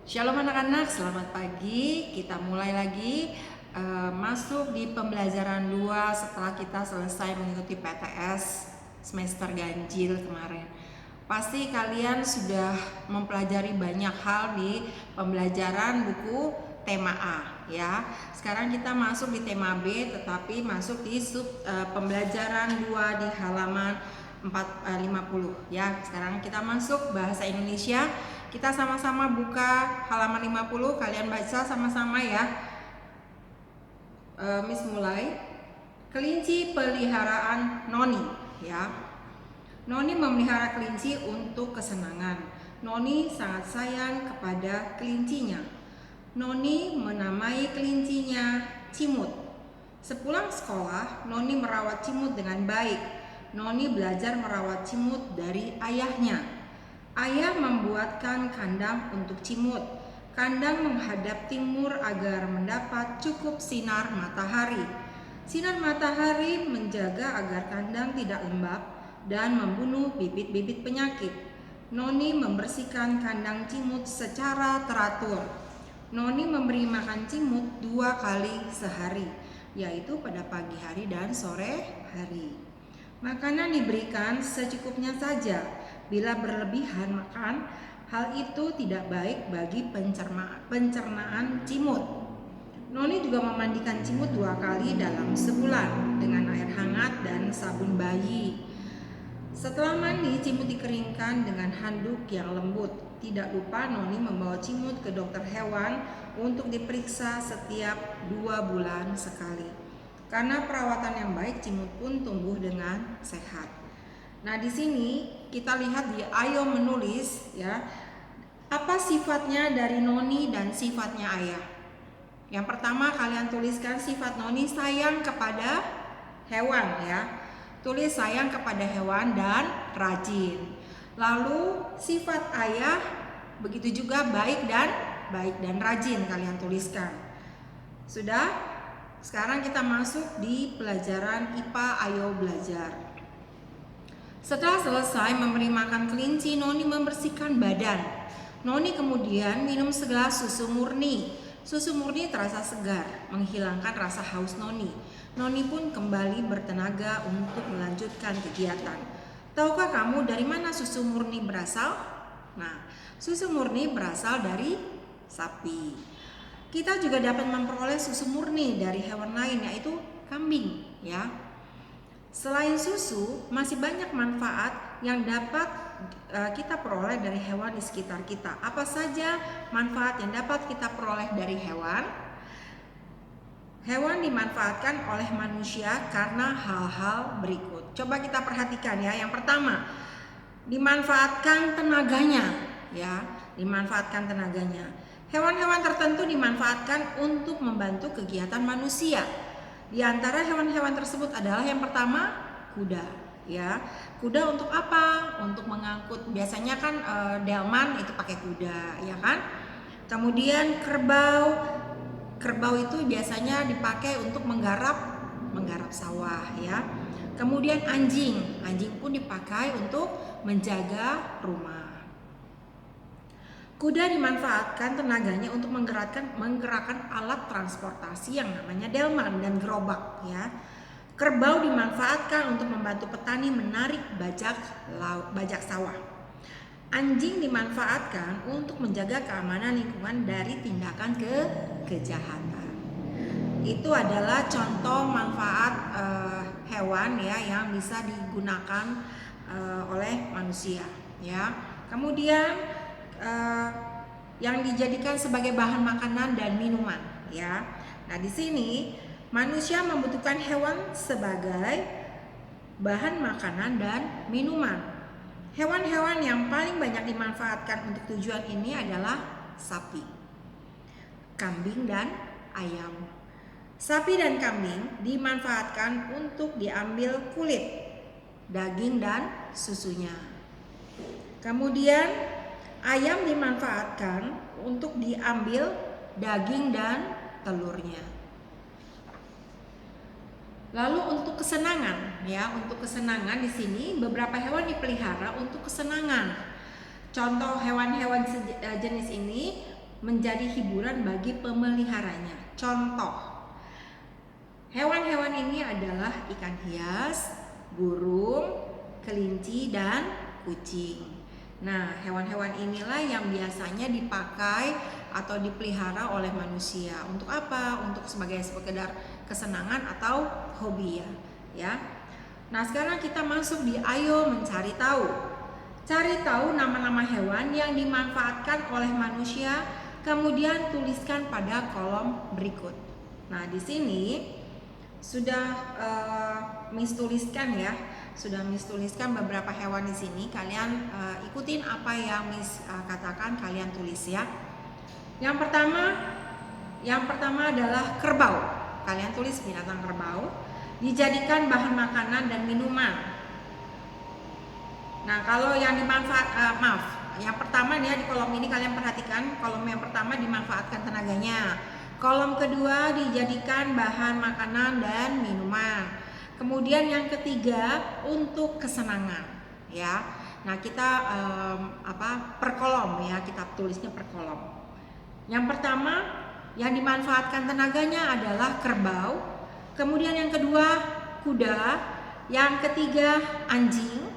Shalom anak-anak, selamat pagi. Kita mulai lagi masuk di pembelajaran 2 setelah kita selesai mengikuti PTS semester ganjil kemarin. Pasti kalian sudah mempelajari banyak hal di pembelajaran buku tema A ya. Sekarang kita masuk di tema B, tetapi masuk di pembelajaran 2 di halaman 50 ya. Sekarang kita masuk bahasa Indonesia. Kita sama-sama buka halaman 50, kalian baca sama-sama ya. Miss mulai. Kelinci peliharaan Noni ya. Noni memelihara kelinci untuk kesenangan. Noni sangat sayang kepada kelincinya. Noni menamai kelincinya Cimut. Sepulang sekolah, Noni merawat Cimut dengan baik. Noni belajar merawat Cimut dari ayahnya. Ayah membuatkan kandang untuk Cimut. Kandang menghadap timur agar mendapat cukup sinar matahari. Sinar matahari menjaga agar kandang tidak lembab dan membunuh bibit-bibit penyakit. Noni membersihkan kandang Cimut secara teratur. Noni memberi makan Cimut 2 kali sehari, yaitu pada pagi hari dan sore hari. Makanan diberikan secukupnya saja. Bila berlebihan makan, hal itu tidak baik bagi pencernaan Cimut. Noni juga memandikan Cimut 2 kali dalam sebulan dengan air hangat dan sabun bayi. Setelah mandi, Cimut dikeringkan dengan handuk yang lembut. Tidak lupa Noni membawa Cimut ke dokter hewan untuk diperiksa setiap 2 bulan sekali. Karena perawatan yang baik, Cimut pun tumbuh dengan sehat. Nah, di sini kita lihat di Ayo menulis ya. Apa sifatnya dari Noni dan sifatnya ayah? Yang pertama kalian tuliskan sifat Noni sayang kepada hewan ya. Tulis sayang kepada hewan dan rajin. Lalu sifat ayah begitu juga baik dan rajin kalian tuliskan. Sudah? Sekarang kita masuk di pelajaran IPA Ayo Belajar. Setelah selesai memberi makan kelinci, Noni membersihkan badan. Noni kemudian minum segelas susu murni. Susu murni terasa segar, menghilangkan rasa haus Noni. Noni pun kembali bertenaga untuk melanjutkan kegiatan. Tahukah kamu dari mana susu murni berasal? Nah, susu murni berasal dari sapi. Kita juga dapat memperoleh susu murni dari hewan lain, yaitu kambing ya. Selain susu, masih banyak manfaat yang dapat kita peroleh dari hewan di sekitar kita. Apa saja manfaat yang dapat kita peroleh dari hewan? Hewan dimanfaatkan oleh manusia karena hal-hal berikut. Coba kita perhatikan ya. Yang pertama, dimanfaatkan tenaganya ya, dimanfaatkan tenaganya. Hewan-hewan tertentu dimanfaatkan untuk membantu kegiatan manusia. Di antara hewan-hewan tersebut adalah yang pertama kuda ya. Kuda untuk apa? Untuk mengangkut, biasanya kan delman itu pakai kuda ya kan. Kemudian kerbau. Kerbau itu biasanya dipakai untuk menggarap sawah ya. Kemudian anjing. Anjing pun dipakai untuk menjaga rumah. Kuda dimanfaatkan tenaganya untuk menggerakkan alat transportasi yang namanya delman dan gerobak ya. Kerbau dimanfaatkan untuk membantu petani menarik bajak sawah. Anjing dimanfaatkan untuk menjaga keamanan lingkungan dari tindakan kejahatan. Itu adalah contoh manfaat hewan ya yang bisa digunakan oleh manusia ya. Kemudian yang dijadikan sebagai bahan makanan dan minuman ya. Nah, di sini manusia membutuhkan hewan sebagai bahan makanan dan minuman. Hewan-hewan yang paling banyak dimanfaatkan untuk tujuan ini adalah sapi, kambing dan ayam. Sapi dan kambing dimanfaatkan untuk diambil kulit, daging dan susunya. Kemudian ayam dimanfaatkan untuk diambil daging dan telurnya. Lalu untuk kesenangan ya, untuk kesenangan di sini beberapa hewan dipelihara untuk kesenangan. Contoh hewan-hewan jenis ini menjadi hiburan bagi pemeliharanya. Contoh, hewan-hewan ini adalah ikan hias, burung, kelinci, dan kucing. Nah, hewan-hewan inilah yang biasanya dipakai atau dipelihara oleh manusia. Untuk apa? Untuk sebagai sekedar kesenangan atau hobi ya. Nah, sekarang kita masuk di ayo mencari tahu. Cari tahu nama-nama hewan yang dimanfaatkan oleh manusia, kemudian tuliskan pada kolom berikut. Nah, di sini sudah Miss tuliskan ya. Sudah Miss tuliskan beberapa hewan di sini. Kalian ikutin apa yang Miss katakan, kalian tulis ya. Yang pertama adalah kerbau. Kalian tulis binatang kerbau. Dijadikan bahan makanan dan minuman. Nah, kalau yang yang pertama nih ya, di kolom ini kalian perhatikan, kolom yang pertama dimanfaatkan tenaganya. Kolom kedua dijadikan bahan makanan dan minuman. Kemudian yang ketiga untuk kesenangan ya. Nah, kita per kolom ya, kita tulisnya per kolom. Yang pertama yang dimanfaatkan tenaganya adalah kerbau. Kemudian yang kedua kuda, yang ketiga anjing,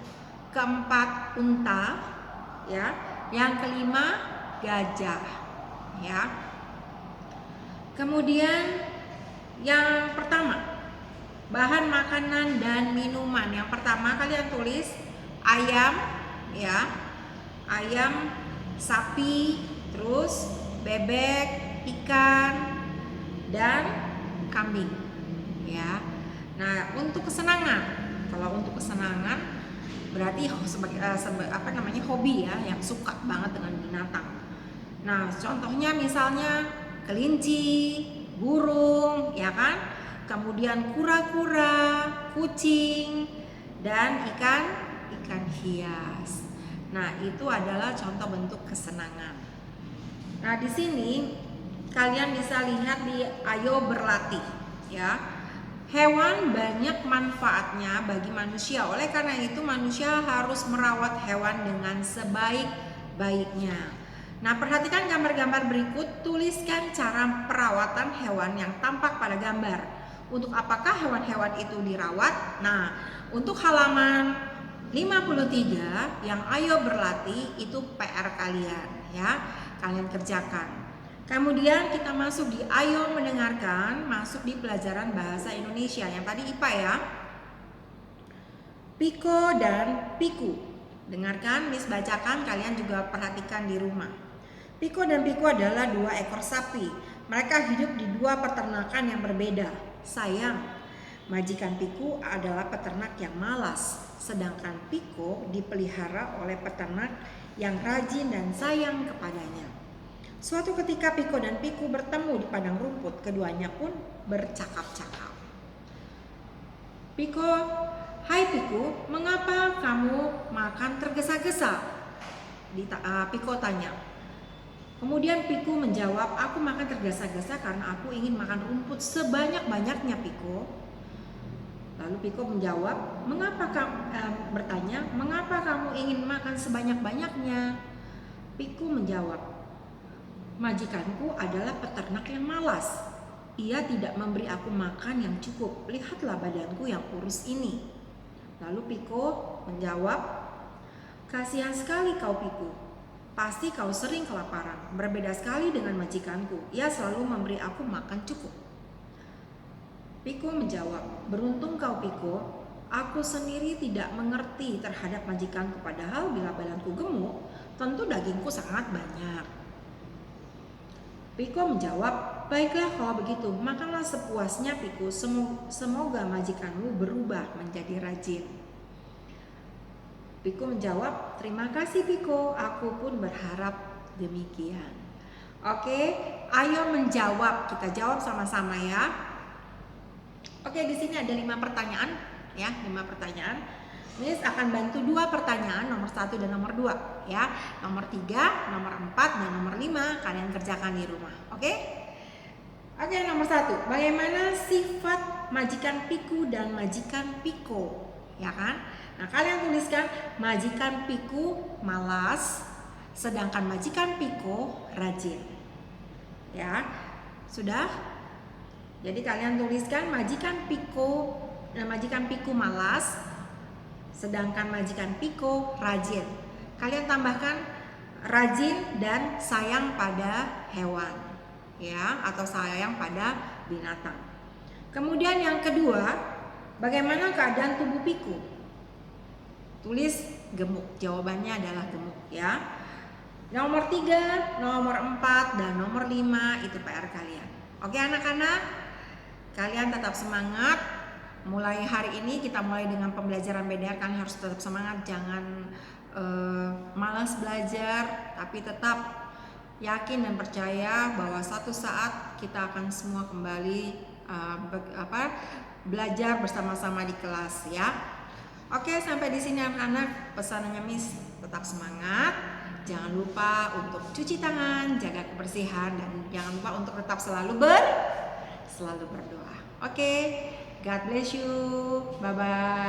keempat unta ya, yang kelima gajah ya. Kemudian yang pertama bahan makanan dan minuman. Yang pertama kalian tulis ayam ya, ayam, sapi, terus bebek, ikan, dan kambing ya. Nah, untuk kesenangan, kalau untuk kesenangan berarti hobi ya, yang suka banget dengan binatang. Nah, contohnya misalnya kelinci, burung ya kan, kemudian kura-kura, kucing, dan ikan hias. Nah, itu adalah contoh bentuk kesenangan. Nah, di sini kalian bisa lihat di ayo berlatih ya. Hewan banyak manfaatnya bagi manusia. Oleh karena itu manusia harus merawat hewan dengan sebaik-baiknya. Nah, perhatikan gambar-gambar berikut, tuliskan cara perawatan hewan yang tampak pada gambar. Untuk apakah hewan-hewan itu dirawat? Nah, untuk halaman 53 yang ayo berlatih itu PR kalian ya. Kalian kerjakan. Kemudian kita masuk di ayo mendengarkan, masuk di pelajaran bahasa Indonesia yang tadi IPA ya. Piko dan Piku. Dengarkan, Miss bacakan, kalian juga perhatikan di rumah. Piko dan Piku adalah dua ekor sapi. Mereka hidup di dua peternakan yang berbeda. Sayang, majikan Piku adalah peternak yang malas, sedangkan Piko dipelihara oleh peternak yang rajin dan sayang kepadanya. Suatu ketika Piko dan Piku bertemu di padang rumput, keduanya pun bercakap-cakap. Piko, hai Piku, mengapa kamu makan tergesa-gesa? Piko tanya. Kemudian Piku menjawab, aku makan tergesa-gesa karena aku ingin makan rumput sebanyak-banyaknya Piko. Lalu Piko menjawab, mengapa kamu ingin makan sebanyak-banyaknya? Piku menjawab, majikanku adalah peternak yang malas. Ia tidak memberi aku makan yang cukup. Lihatlah badanku yang kurus ini. Lalu Piko menjawab, kasihan sekali kau Piku. Pasti kau sering kelaparan. Berbeda sekali dengan majikanku. Ia selalu memberi aku makan cukup. Piko menjawab, beruntung kau Piko. Aku sendiri tidak mengerti terhadap majikanku. Padahal bila badanku gemuk, tentu dagingku sangat banyak. Piko menjawab, baiklah kalau begitu, makanlah sepuasnya Piko, semoga majikanmu berubah menjadi rajin. Piko menjawab, terima kasih Piko, aku pun berharap demikian. Oke, ayo menjawab, kita jawab sama-sama ya. Oke, di sini ada 5 pertanyaan ya, 5 pertanyaan. Miss akan bantu 2 pertanyaan, nomor 1 dan nomor 2 ya. Nomor 3, nomor 4, dan nomor 5 kalian kerjakan di rumah. Oke? Oke, nomor 1. Bagaimana sifat majikan Piku dan majikan Piko? Ya kan? Nah, kalian tuliskan majikan Piku malas, sedangkan majikan Piko rajin. Ya, sudah. Jadi kalian tuliskan majikan Piku malas, sedangkan majikan Piku rajin. Kalian tambahkan rajin dan sayang pada hewan, ya, atau sayang pada binatang. Kemudian yang kedua, bagaimana keadaan tubuh Piku? Tulis gemuk. Jawabannya adalah gemuk, ya. Nomor 3, nomor 4, dan nomor 5 itu PR kalian. Oke anak-anak, kalian tetap semangat. Mulai hari ini kita mulai dengan pembelajaran BDR. Kalian harus tetap semangat, jangan malas belajar, tapi tetap yakin dan percaya bahwa suatu saat kita akan semua kembali belajar bersama-sama di kelas, ya. Oke, sampai di sini anak-anak. Pesannya Miss, tetap semangat. Jangan lupa untuk cuci tangan, jaga kebersihan, dan jangan lupa untuk tetap selalu berdoa. Oke, God bless you. Bye bye.